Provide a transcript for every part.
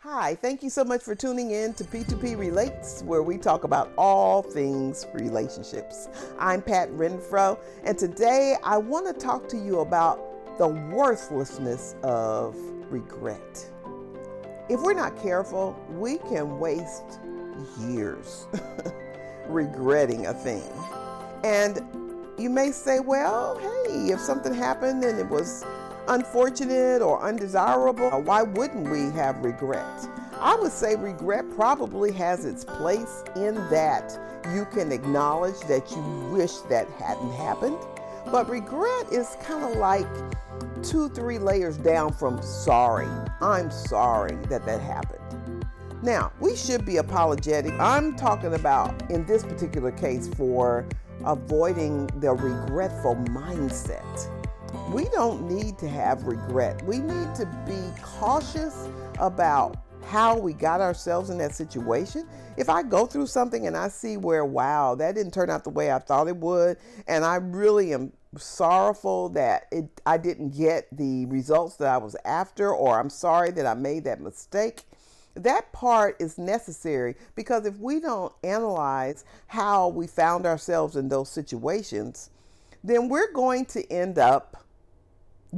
Hi, thank you so much for tuning in to P2P Relates, where we talk about all things relationships. I'm Pat Renfro, and today I want to talk to you about the worthlessness of regret. If we're not careful, we can waste years regretting a thing. And you may say, well, hey, if something happened and it was unfortunate or undesirable, why wouldn't we have regret? I would say regret probably has its place in that you can acknowledge that you wish that hadn't happened. But regret is kind of like 2-3 layers down from sorry. I'm sorry that happened. Now, we should be apologetic. I'm talking about, in this particular case, for avoiding the regretful mindset. We don't need to have regret. We need to be cautious about how we got ourselves in that situation. If I go through something and I see where, wow, that didn't turn out the way I thought it would, and I really am sorrowful that I didn't get the results that I was after, or I'm sorry that I made that mistake, that part is necessary, because if we don't analyze how we found ourselves in those situations, then we're going to end up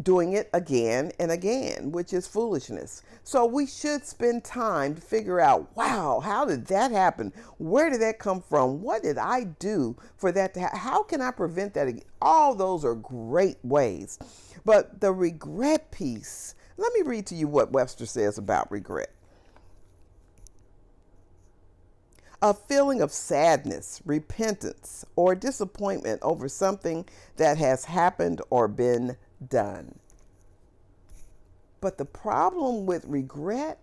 doing it again and again, which is foolishness. So we should spend time to figure out, wow, how did that happen? Where did that come from? What did I do for that to happen? How can I prevent that again? All those are great ways. But the regret piece, let me read to you what Webster says about regret. A feeling of sadness, repentance, or disappointment over something that has happened or been done. But the problem with regret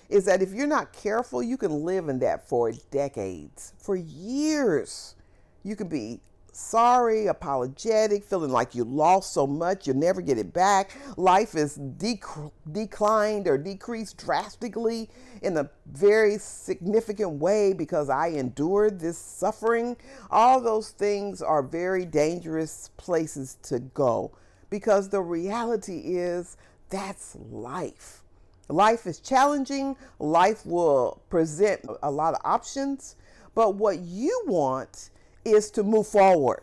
is that if you're not careful, you can live in that for decades, for years. You can be sorry, apologetic, feeling like you lost so much you'll never get it back. Life is declined or decreased drastically in a very significant way because I endured this suffering. All those things are very dangerous places to go, because the reality is that's life. Life is challenging. Life will present a lot of options, but what you want is to move forward,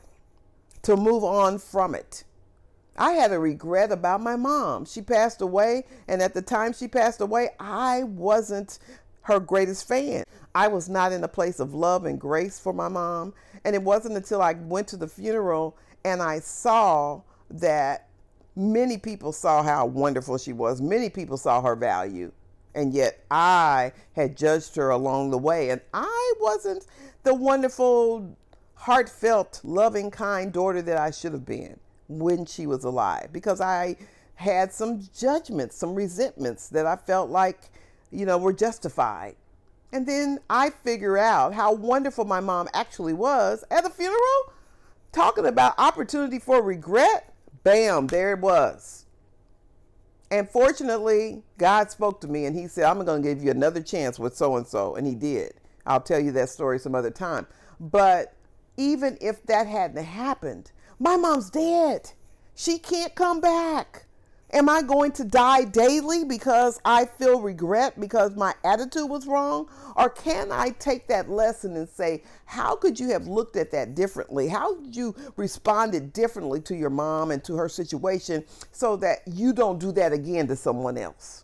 to move on from it. I had a regret about my mom. She passed away, and at the time she passed away, I wasn't her greatest fan. I was not in a place of love and grace for my mom, and it wasn't until I went to the funeral and I saw that many people saw how wonderful she was. Many people saw her value, and yet I had judged her along the way, and I wasn't the wonderful, heartfelt, loving, kind daughter that I should have been when she was alive, because I had some judgments, some resentments that I felt like, were justified. And then I figure out how wonderful my mom actually was at the funeral. Talking about opportunity for regret, bam, there it was. And fortunately, God spoke to me and he said, I'm going to give you another chance with so-and-so. And he did. I'll tell you that story some other time. But even if that hadn't happened, my mom's dead. She can't come back. Am I going to die daily because I feel regret because my attitude was wrong? Or can I take that lesson and say, how could you have looked at that differently? How did you responded differently to your mom and to her situation so that you don't do that again to someone else?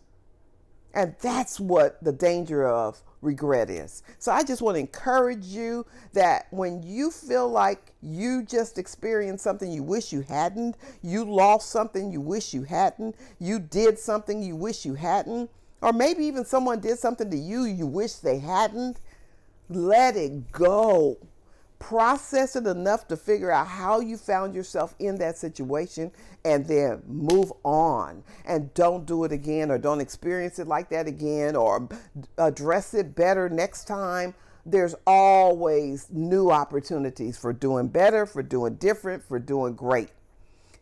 And that's what the danger of regret is. So I just want to encourage you that when you feel like you just experienced something you wish you hadn't, you lost something you wish you hadn't, you did something you wish you hadn't, or maybe even someone did something to you you wish they hadn't, let it go. Process it enough to figure out how you found yourself in that situation, and then move on, and don't do it again, or don't experience it like that again, or address it better next time. There's always new opportunities for doing better, for doing different, for doing great.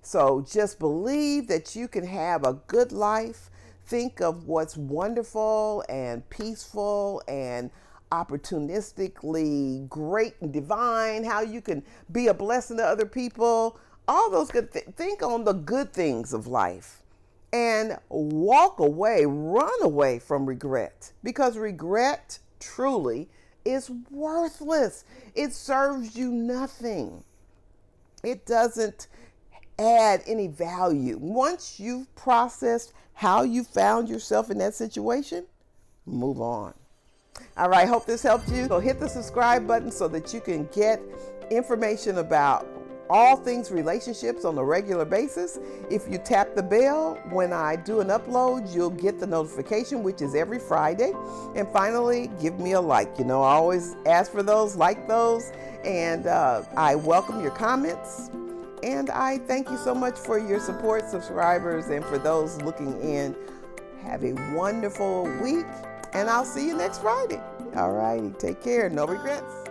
So just believe that you can have a good life. Think of what's wonderful and peaceful and opportunistically great and divine, how you can be a blessing to other people, all those good things. Think on the good things of life and walk away, run away from regret, because regret truly is worthless. It serves you nothing. It doesn't add any value. Once you've processed how you found yourself in that situation, move on. All right, hope this helped you. So hit the subscribe button so that you can get information about all things relationships on a regular basis. If you tap the bell when I do an upload, you'll get the notification, which is every Friday. And finally, give me a like. I always ask for those, like those, and I welcome your comments. And I thank you so much for your support, subscribers, and for those looking in. Have a wonderful week, and I'll see you next Friday. All righty, take care. No regrets.